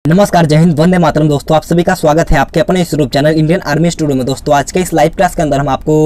नमस्कार, जय हिंद, वंदे मातरम। दोस्तों आप सभी का स्वागत है आपके अपने इस YouTube channel Indian army studio में। दोस्तों आज के इस लाइव क्लास के अंदर हम आपको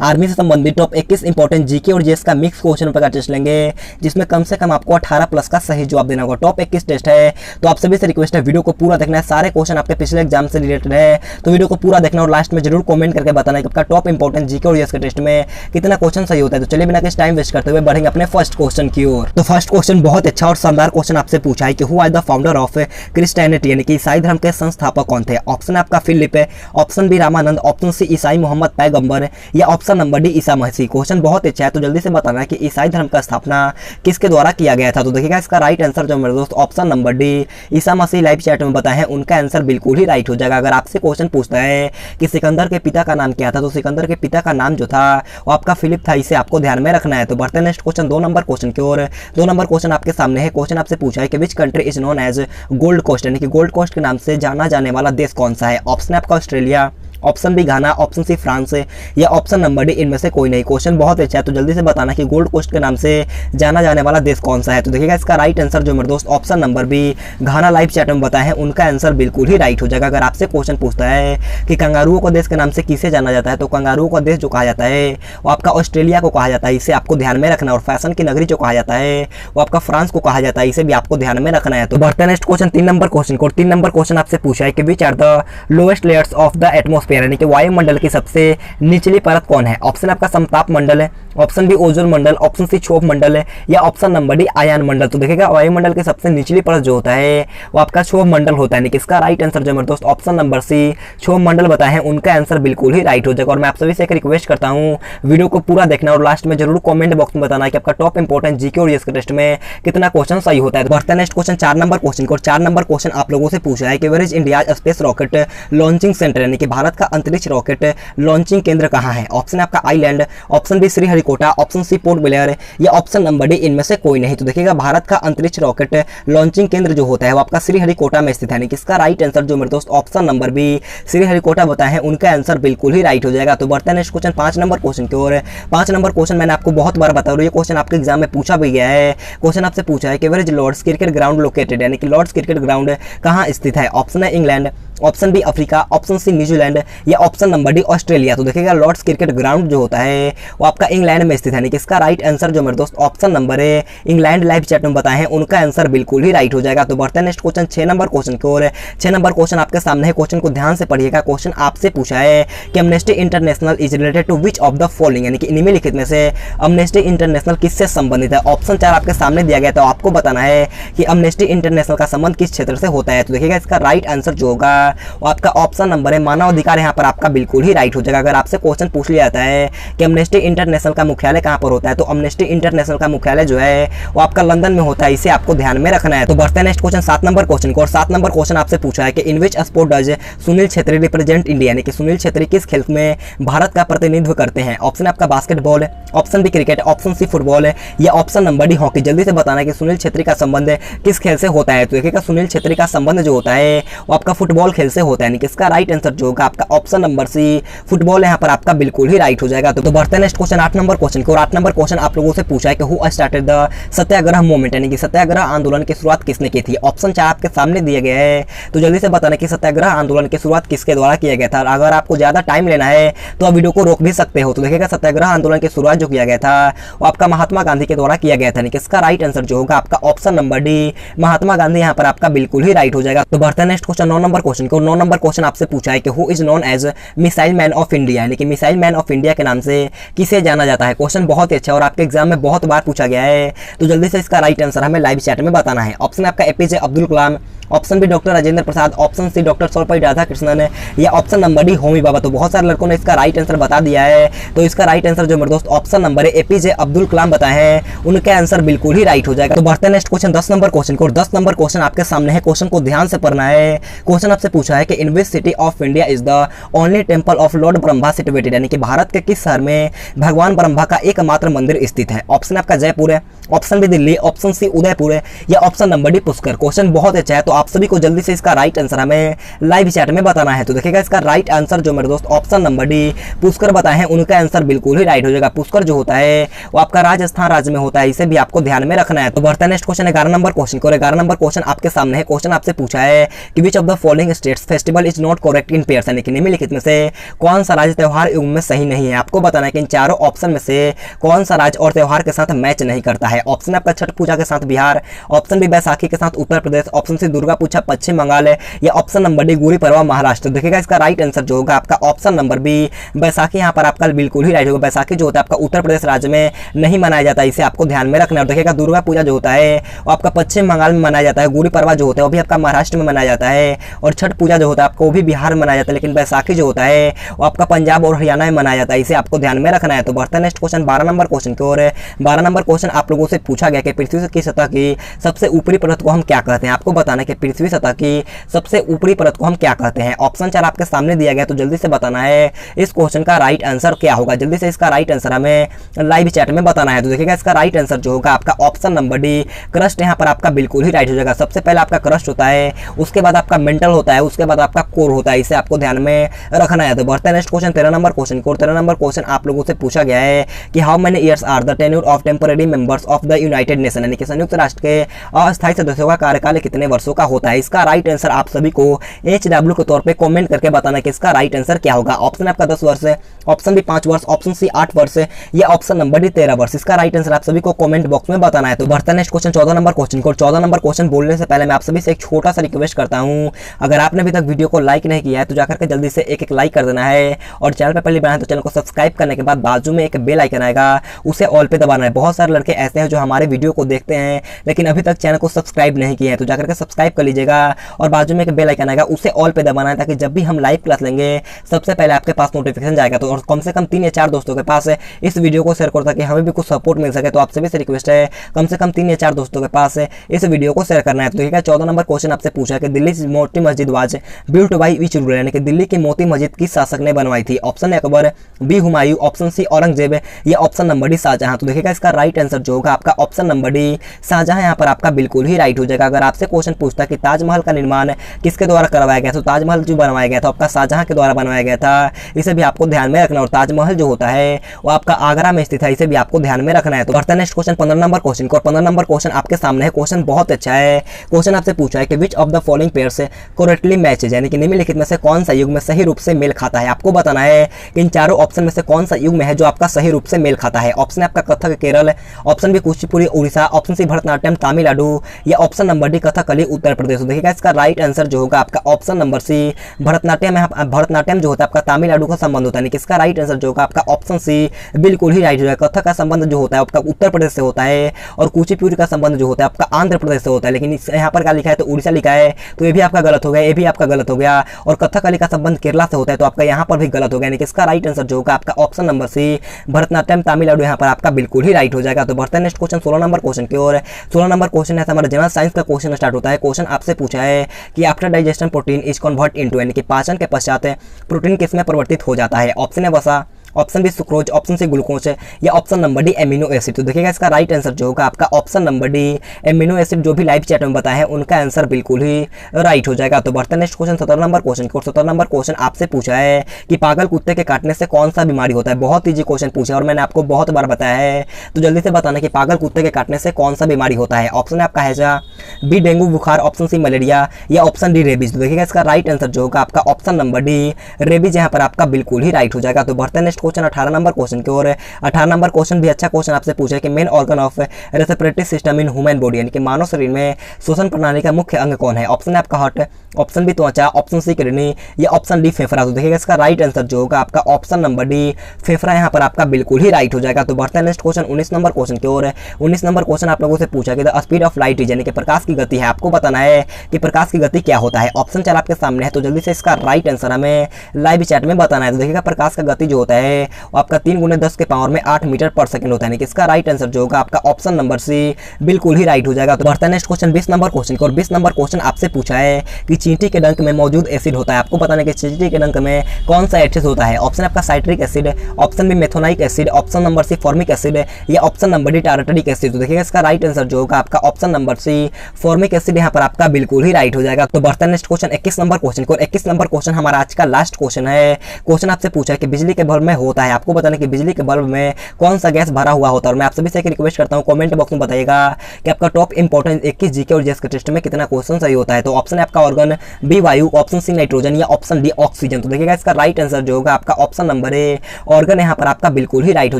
आर्मी से संबंधित टॉप 21 इंपॉर्टेंट जीके और जीएस का मिक्स क्वेश्चन पेपर का टेस्ट लेंगे, जिसमें कम से कम आपको 18 प्लस का सही जवाब देना होगा। टॉप 21 टेस्ट है, तो आप सभी से रिक्वेस्ट है वीडियो को पूरा देखना है। सारे क्वेश्चन आपके पिछले एग्जाम से रिलेटेड है, तो वीडियो को पूरा देखना और लास्ट में जरूर कॉमेंट करके बताना कि आपका टॉप इंपॉर्टेंट जीके और जीएस के टेस्ट में कितना क्वेश्चन सही होता है। तो चलिए बिना किसी टाइम वेस्ट करते हुए बढ़ेंगे अपने फर्स्ट क्वेश्चन की ओर। तो फर्स्ट क्वेश्चन बहुत अच्छा और शानदार क्वेश्चन आपसे पूछा है कि who are the founder of Christianity, यानी कि ईसाई धर्म के संस्थापक कौन थे। ऑप्शन है आपका फिलिप है, option B Ramanand, option C ईसाई मोहम्मद पैगंबर या ऑप्शन नंबर डी ईसा मसीह। क्वेश्चन बहुत अच्छा है, तो जल्दी से बताना है कि ईसाई धर्म का स्थापना किसके द्वारा किया गया था। तो देखिएगा इसका राइट आंसर जो मेरे दोस्त ऑप्शन नंबर डी ईसा मसीह लाइव चैट में बताया है, उनका आंसर बिल्कुल ही राइट हो जाएगा। अगर आपसे क्वेश्चन पूछता है कि सिकंदर के पिता का नाम क्या था, तो सिकंदर के पिता का नाम जो था वो आपका फिलिप था, इसे आपको ध्यान में रखना है। तो बढ़ते हैं नेक्स्ट क्वेश्चन 2 नंबर क्वेश्चन की ओर। 2 नंबर क्वेश्चन आपके सामने है। क्वेश्चन आपसे पूछा है कि which country is known as gold coast, यानी कि गोल्ड कोस्ट के नाम से जाना जाने वाला देश कौन सा है। ऑप्शन है आपका ऑस्ट्रेलिया, ऑप्शन बी घाना, ऑप्शन सी फ्रांस या ऑप्शन नंबर डी इनमें से कोई नहीं। क्वेश्चन बहुत अच्छा है, तो जल्दी से बताना कि गोल्ड कोस्ट के नाम से जाना जाने वाला देश कौन सा है। तो देखिएगा इसका राइट आंसर जो मेरे दोस्त ऑप्शन नंबर बी घाना लाइव चैट में बताया है, उनका आंसर बिल्कुल ही राइट हो जाएगा। अगर आपसे क्वेश्चन पूछता है कि कंगारुओं को देश के नाम से किसे जाना जाता है, तो कंगारुओं का देश जो कहा जाता है वो आपका ऑस्ट्रेलिया को कहा जाता है, इसे आपको ध्यान में रखना। और फैशन की नगरी जो कहा जाता है वो आपका फ्रांस को कहा जाता है, इसे भी आपको ध्यान में रखना है। तो बढ़ते हैं नेक्स्ट क्वेश्चन 3 नंबर क्वेश्चन को। 3 नंबर क्वेश्चन आपसे पूछा है कि which are the lowest layers of the atmosphere, यानी कि वायुमंडल की सबसे निचली परत कौन है। ऑप्शन आपका समताप मंडल है, ऑप्शन बी ओजोन मंडल, ऑप्शन सी क्षोभ मंडल है या ऑप्शन नंबर डी आयन मंडल। तो देखिएगा वायुमंडल की सबसे निचली परत जो होता है वो आपका क्षोभ मंडल होता है। इसका राइट आंसर जो मेरे दोस्त ऑप्शन नंबर सी क्षोभ मंडल बताया है, उनका आंसर बिल्कुल ही राइट हो जाएगा। और मैं आप सभी से एक रिक्वेस्ट करता हूँ वीडियो को पूरा देखना और लास्ट में जरूर कमेंट बॉक्स में बताना कि आपका टॉप इंपॉर्टेंट जीके और जीएस के टेस्ट में कितना क्वेश्चन सही होता है। बढ़ते हैं नेक्स्ट क्वेश्चन 4 नंबर क्वेश्चन को। 4 नंबर क्वेश्चन आप लोगों से पूछा है कि where is India space rocket launching center, यानी कि भारत का अंतरिक्ष रॉकेट लॉन्चिंग केंद्र कहाँ है। ऑप्शन है आपका island, option B Sriharikota, option C Port Blair या ऑप्शन नंबर डी इनमें से कोई नहीं। तो देखिएगा भारत का अंतरिक्ष रॉकेट लॉन्चिंग केंद्र जो होता है वो आपका श्रीहरिकोटा में स्थित है। इसका राइट आंसर जो मेरे दोस्त ऑप्शन नंबर बी श्रीहरिकोटा बताया है, उनका आंसर बिल्कुल ही राइट हो जाएगा। तो बढ़ते हैं नेक्स्ट क्वेश्चन 5 नंबर क्वेश्चन की ओर। 5 नंबर क्वेश्चन मैंने आपको बहुत बार बताया और ये क्वेश्चन आपके एग्जाम में पूछा भी गया है। क्वेश्चन आपसे पूछा है कि where is Lord's cricket ground located, यानी कि लॉर्ड्स क्रिकेट ग्राउंड कहाँ स्थित है। ऑप्शन है England, option B Africa, option C New Zealand या ऑप्शन नंबर डी ऑस्ट्रेलिया। तो देखिएगा लॉर्ड्स क्रिकेट ग्राउंड जो होता है वो आपका इंग्लैंड में स्थित है। इसका राइट आंसर जो मेरे दोस्त ऑप्शन नंबर है इंग्लैंड लाइव चैट में बताए हैं, उनका आंसर बिल्कुल ही राइट हो जाएगा। तो बढ़ते हैं नेक्स्ट क्वेश्चन 6 नंबर क्वेश्चन की ओर। 6 नंबर क्वेश्चन आपके सामने है, क्वेश्चन को ध्यान से पढ़िएगा। क्वेश्चन आपसे पूछा है कि Amnesty International is related to which of the following, यानी कि निम्नलिखित में से अम्नेस्टी इंटरनेशनल किससे संबंधित है। ऑप्शन 4 आपके सामने दिया गया, तो आपको बताना है कि अम्नेस्टी इंटरनेशनल का संबंध किस क्षेत्र से होता है। तो देखिएगा इसका राइट आंसर जो होगा वो आपका ऑप्शन नंबर है मानवाधिकार, यहाँ पर आपका बिल्कुल ही राइट हो जाएगा। अगर आपसे क्वेश्चन पूछ लिया जाता है कि अम्नेस्टी इंटरनेशनल का मुख्यालय कहाँ पर होता है, तो अम्नेस्टी इंटरनेशनल का मुख्यालय जो है वो आपका लंदन में होता है, इसे आपको ध्यान में रखना है। तो बढ़ते हैं नेक्स्ट क्वेश्चन 7 नंबर क्वेश्चन को। और 7 नंबर क्वेश्चन आपसे पूछा है कि in which sport does Sunil Chhetri represent India, यानी कि सुनील छेत्री किस खेल में भारत का प्रतिनिधित्व करते हैं। ऑप्शन आपका basketball, option B cricket, option C football या ऑप्शन नंबर डी हॉकी। जल्दी से बताना कि सुनील छेत्री का संबंध किस खेल से होता है। तो देखिएगा सुनील छेत्री का संबंध जो होता है वो आपका फुटबॉल खेल से होता है। इसका राइट आंसर जो होगा आपका ऑप्शन नंबर सी फुटबॉल, यहाँ पर आपका बिल्कुल ही राइट हो जाएगा। तो बढ़ते हैं नेक्स्ट क्वेश्चन 8 नंबर क्वेश्चन को। और 8 नंबर क्वेश्चन आप लोगों से पूछा है कि who started the Satyagraha movement, यानी कि सत्याग्रह आंदोलन की शुरुआत किसने की थी। ऑप्शन 4 आपके सामने दिए गए हैं, तो जल्दी से बताना कि सत्याग्रह आंदोलन की शुरुआत किसके द्वारा किया गया था। अगर आपको ज्यादा टाइम लेना है तो आप वीडियो को रोक भी सकते हो। तो देखिएगा सत्याग्रह आंदोलन की शुरुआत जो किया गया था वो आपका महात्मा गांधी के द्वारा किया गया था। इसका राइट आंसर जो होगा आपका option number D Mahatma Gandhi, यहाँ पर आपका बिल्कुल ही राइट हो जाएगा। तो बढ़ते हैं नेक्स्ट क्वेश्चन 9 नंबर क्वेश्चन को। 9 नंबर क्वेश्चन आपसे पूछा है कि who is known as missile man of India, यानी कि मिसाइल मैन ऑफ इंडिया के नाम से किसे जाना जाता है। क्वेश्चन बहुत ही अच्छा और आपके एग्जाम में बहुत बार पूछा गया है, तो जल्दी से इसका राइट आंसर हमें लाइव चैट में बताना है। ऑप्शन आपका APJ Abdul Kalam, option B doctor Rajendra Prasad, option C doctor Sarvepalli Radhakrishnan या option number D Homi Bhabha. तो बहुत सारे लड़कों ने इसका राइट आंसर बता दिया है, तो इसका राइट आंसर जो मेरे दोस्त ऑप्शन नंबर है एपीजे अब्दुल कलाम बताए हैं, उनका आंसर बिल्कुल ही राइट हो जाएगा। तो बढ़ते हैं नेक्स्ट क्वेश्चन 10 नंबर क्वेश्चन को। 10 नंबर क्वेश्चन आपके सामने है, क्वेश्चन को ध्यान से पढ़ना है। क्वेश्चन आपसे पूछा है कि in which city of India is the only temple of lord Brahma situated, यानी कि भारत के किस शहर में भगवान ब्रह्मा का एकमात्र मंदिर स्थित है। ऑप्शन आपका जयपुर है, option B Delhi, option C Udaipur है या option number D Pushkar. Question बहुत अच्छा है, तो तो आप सभी को जल्दी से इसका राइट आंसर हमें लाइव चैट में बताना है। तो देखिएगा इसका राइट आंसर जो मेरे दोस्त ऑप्शन नंबर डी पुष्कर बताए हैं, उनका आंसर बिल्कुल ही राइट हो जाएगा। पुष्कर जो होता है वो आपका राजस्थान राज्य में होता है, इसे भी आपको ध्यान में रखना है। तो बढ़ता है नेक्स्ट क्वेश्चन 11 नंबर क्वेश्चन को। 11 नंबर क्वेश्चन आपके सामने है। क्वेश्चन आपसे पूछा है कि विच of the following states festival is not correct in pairs, यानी कि निम्नलिखित में से कौन सा राज्य त्योहार युग में सही नहीं है। आपको बताना है कि इन चारों ऑप्शन में से कौन सा राज्य और त्योहार के साथ मैच नहीं करता है। ऑप्शन आपका छठ पूजा के साथ बिहार, ऑप्शन बी बैसाखी के साथ उत्तर प्रदेश, ऑप्शन सी दुर्गा पूजा पश्चिम बंगाल है, या ऑप्शन नंबर डी गुड़ी पर्व महाराष्ट्र। देखिएगा इसका राइट आंसर जो होगा आपका ऑप्शन नंबर बी बैसाखी यहाँ पर आपका बिल्कुल ही राइट होगा। बैसाखी जो होता है आपका उत्तर प्रदेश राज्य में नहीं मनाया जाता है, इसे आपको ध्यान में रखना है। और देखिएगा दुर्गा पूजा जो होता है वो आपका पश्चिम बंगाल में मनाया जाता है, गुड़ी पर्व जो होता है वो भी आपका महाराष्ट्र में मनाया जाता है, और छठ पूजा जो होता है आपको वो भी बिहार में मनाया जाता है, लेकिन बैसाखी जो होता है वो आपका पंजाब और हरियाणा में मनाया जाता है, इसे आपको ध्यान में रखना है। तो बढ़ता है नेक्स्ट क्वेश्चन 12 नंबर क्वेश्चन की ओर। 12 नंबर क्वेश्चन आप लोगों से पूछा गया कि पृथ्वी की सतह की सबसे ऊपरी परत को हम क्या कहते हैं। आपको बताना है कि पृथ्वी सतह की सबसे ऊपरी परत को हम क्या कहते हैं। ऑप्शन 4 आपके सामने दिया गया, तो जल्दी से बताना है इस क्वेश्चन का राइट आंसर क्या होगा। जल्दी से इसका राइट आंसर हमें लाइव चैट में बताना है। तो देखिएगा इसका राइट आंसर जो होगा आपका ऑप्शन नंबर डी क्रस्ट यहाँ पर आपका बिल्कुल ही राइट हो जाएगा। सबसे पहले आपका क्रस्ट होता है, उसके बाद आपका मेंटल होता है, उसके बाद आपका कोर होता है, इसे आपको ध्यान में रखना है। तो बढ़ता है नेक्स्ट क्वेश्चन 13 नंबर क्वेश्चन को। 13 नंबर क्वेश्चन आप लोगों से पूछा गया है कि how many years are the tenure of temporary members of the United Nation, यानी कि संयुक्त राष्ट्र के अस्थायी सदस्यों का कार्यकाल कितने वर्षों का होता है। इसका राइट आंसर आप सभी को HW के तौर पे कमेंट करके बताना कि इसका राइट आंसर क्या होगा। ऑप्शन आपका 10 वर्ष है, ऑप्शन बी 5 वर्ष, ऑप्शन सी 8 वर्ष है, या ऑप्शन नंबर डी 13 वर्ष। इसका राइट आंसर आप सभी को कमेंट बॉक्स में बताना है। तो बढ़ता है नेक्स्ट क्वेश्चन 14 नंबर क्वेश्चन को। 14 नंबर क्वेश्चन बोलने से पहले मैं आप सभी से एक छोटा सा रिक्वेस्ट करता हूं, अगर आपने अभी तक वीडियो को लाइक नहीं किया है तो जाकर के जल्दी से एक लाइक कर देना है, और चैनल पर पहले बनाए तो चैनल को सब्सक्राइब करने के बाद बाजू में एक बेल आइकन आएगा, उसे ऑल पे दबाना है। बहुत सारे लड़के ऐसे हैं जो हमारे वीडियो को देखते हैं लेकिन अभी तक चैनल को सब्सक्राइब नहीं किए हैं, तो जाकर के सब्सक्राइब कर लीजिएगा, और बाजू में एक बेल आइकन आएगा, उसे ऑल पे दबाना है, ताकि जब भी हम लाइव क्लास लेंगे सबसे पहले आपके पास नोटिफिकेशन जाएगा। तो और कम से कम 3 या 4 दोस्तों के पास इस वीडियो को शेयर करो ताकि हमें भी कुछ सपोर्ट मिल सके। तो आप सभी से रिक्वेस्ट है कम से कम 3 या 4 दोस्तों के पास इस वीडियो को शेयर करना है। तो देखिएगा 14 नंबर क्वेश्चन आपसे पूछा कि Delhi Moti Masjid was built by which ruler, यानी कि दिल्ली की मोती मस्जिद किस शासक ने बनवाई थी। Option A Akbar, B Humayun, option C Aurangzeb, या ऑप्शन नंबर डी शाहजहां। तो देखिएगा इसका राइट आंसर जो होगा आपका ऑप्शन नंबर डी शाहजहां यहाँ पर आपका बिल्कुल ही राइट हो जाएगा। अगर आपसे क्वेश्चन पूछता कि ताजमहल का निर्माण किसके द्वारा करवाया गया, तो ताजमहल जो बनवाया गया था आपका शाहजहां के द्वारा बनवाया गया था, इसे भी आपको ध्यान में रखना। और ताजमहल जो होता है वो आपका आगरा में स्थित है, इसे भी आपको ध्यान में रखना है। तो बढ़ता है नेक्स्ट क्वेश्चन 15 नंबर क्वेश्चन को। 15 नंबर क्वेश्चन आपके सामने है। क्वेश्चन बहुत अच्छा है। क्वेश्चन आपसे पूछा है कि विच of the following pairs correctly matches, यानी कि निम्नलिखित में से कौन सा युग में सही रूप से मेल खाता है। आपको बताना है कि इन चारों ऑप्शन में से कौन सा युग में है जो आपका सही रूप से मेल खाता है। ऑप्शन आपका Kathak Kerala, option B Kuchipudi Orissa, option C Bharatanatyam Tamil Nadu, या option number D Kathakali Uttar Pradesh. देखिएगा इसका राइट आंसर जो होगा आपका option number C Bharatanatyam. Bharatanatyam जो होता है आपका तमिलनाडु का संबंध होता है, इसका राइट आंसर जो होगा आपका ऑप्शन सी बिल्कुल ही राइट हो जाएगा। कथक का संबंध जो होता है आपका उत्तर प्रदेश से होता है, और कुचिपुड़ी का संबंध जो होता है आपका आंध्र प्रदेश से होता है, लेकिन यहाँ पर क्या लिखा है तो उड़ीसा लिखा है, तो ये भी आपका गलत हो गया, ये भी आपका गलत हो गया। और कथकली का संबंध केरला से होता है, तो आपका यहाँ पर भी गलत हो गया, यानी कि इसका राइट आंसर जो होगा आपका option number C Bharatanatyam Tamil Nadu यहाँ पर आपका बिल्कुल ही राइट हो जाएगा। तो बढ़ते हैं नेक्स्ट क्वेश्चन 16 नंबर क्वेश्चन की ओर। 16 नंबर क्वेश्चन है हमारा जनरल साइंस का क्वेश्चन स्टार्ट होता है। क्वेश्चन आपसे पूछा है कि after digestion protein is convert into, यानी कि पाचन के पश्चात प्रोटीन किसमें परिवर्तित हो जाता है। ऑप्शन है वसा, option B sucrose, option C glucose, या option number D amino acid. तो देखिएगा इसका राइट आंसर जो होगा आपका option number D amino acid. जो भी लाइव चैट में बताया है उनका आंसर बिल्कुल ही राइट हो जाएगा। तो बढ़ते हैं नेक्स्ट क्वेश्चन 17 नंबर क्वेश्चन को। 17 नंबर क्वेश्चन आपसे पूछा है कि पागल कुत्ते के काटने से कौन सा बीमारी होता है। बहुत ईजी क्वेश्चन पूछा है और मैंने आपको बहुत बार बताया है, तो जल्दी से बताना कि पागल कुत्ते के काटने से कौन सा बीमारी होता है। ऑप्शन है आपका हैजा, बी डेंगू बुखार, ऑप्शन सी मलेरिया, या ऑप्शन डी रेबीज। तो देखिएगा इसका राइट आंसर जो होगा आपका ऑप्शन नंबर डी रेबीज यहाँ पर आपका बिल्कुल ही राइट हो जाएगा। तो बढ़ते हैं नेक्स्ट क्वेश्चन 18 नंबर क्वेश्चन की ओर। 18 नंबर क्वेश्चन भी अच्छा क्वेश्चन आपसे पूछा है कि main organ of respiratory system in human body, यानी कि मानव शरीर में श्वसन प्रणाली का मुख्य अंग कौन है। ऑप्शन है आपका हार्ट, ऑप्शन बी त्वचा, ऑप्शन सी किडनी, या ऑप्शन डी फेफड़ा। तो देखिएगा इसका राइट आंसर जो होगा आपका ऑप्शन नंबर डी फेफड़ा यहाँ पर आपका बिल्कुल ही राइट हो जाएगा। तो बढ़ते हैं नेक्स्ट क्वेश्चन 19 नंबर क्वेश्चन की ओर। 19 नंबर क्वेश्चन आप लोगों से पूछा कि the speed of light is, यानी कि प्रकाश की गति है। आपको बताना है कि प्रकाश की गति क्या होता है। ऑप्शन 4 आपके सामने है, तो जल्दी से इसका राइट आंसर हमें लाइव चैट में बताना है। तो देखिएगा प्रकाश का गति जो होता है है वो आपका 3 × 10 के पावर में 8 मीटर पर सेकंड होता है। यानी कि इसका राइट आंसर जो होगा आपका ऑप्शन नंबर सी बिल्कुल ही राइट हो जाएगा। तो बढ़ता है नेक्स्ट क्वेश्चन 20 नंबर क्वेश्चन को। और 20 नंबर क्वेश्चन आपसे पूछा है कि चींटी के डंक में मौजूद एसिड होता है, आपको बताना है कि चींटी के डंक में कौन सा एसिड होता है। ऑप्शन आपका citric acid, option B methanoic acid, option number C formic acid या option number D tartaric acid. तो देखिएगा इसका राइट आंसर जो होगा आपका option number C formic acid यहाँ पर आपका बिल्कुल ही राइट हो जाएगा। तो बढ़ता है नेक्स्ट क्वेश्चन 21 नंबर क्वेश्चन को। 21 नंबर क्वेश्चन हमारा आज का लास्ट क्वेश्चन है। क्वेश्चन आपसे पूछा है कि बिजली के बल्ब में होता है, आपको बताना कि बिजली के बल्ब में कौन सा गैस भरा हुआ होता है। और मैं आप सभी से एक रिक्वेस्ट करता हूँ कमेंट बॉक्स में बताइएगा कि आपका टॉप इंपॉर्टेंट 21 जीके और जीएस के टेस्ट में कितना क्वेश्चन सही होता है। तो ऑप्शन है आपका ऑर्गन, बी वायु, ऑप्शन सी नाइट्रोजन या ऑप्शन डी ऑक्सीजन। तो देखिएगा इसका राइट आंसर जो होगा आपका ऑप्शन नंबर ए ऑर्गन यहाँ पर आपका बिल्कुल ही राइट हो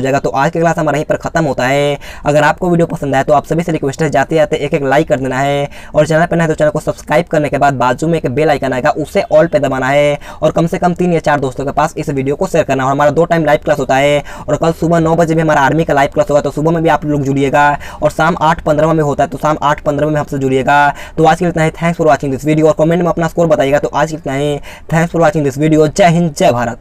जाएगा। तो आज का क्लास हमारा यहीं पर खत्म होता है। अगर आपको वीडियो पसंद आए तो आप सभी से रिक्वेस्ट है जाते जाते एक लाइक कर देना है और चैनल पर नए तो चैनल को सब्सक्राइब करने के बाद बाजू में एक बेल आइकन आएगा उसे ऑल पे दबाना है और कम से कम 3 या 4 दोस्तों के पास इस वीडियो को शेयर करना है। और हमारा 2 टाइम लाइव क्लास होता है और कल सुबह 9 बजे भी हमारा आर्मी का लाइव क्लास होगा, तो सुबह में भी आप लोग जुड़िएगा और शाम 8:15 में होता है, तो शाम 8:15 में आपसे जुड़िएगा। तो आज के लिए इतना ही। Thanks for watching this video और कमेंट में अपना स्कोर बताइएगा। तो आज के लिए इतना ही। Thanks for watching this video. जय हिंद, जय भारत।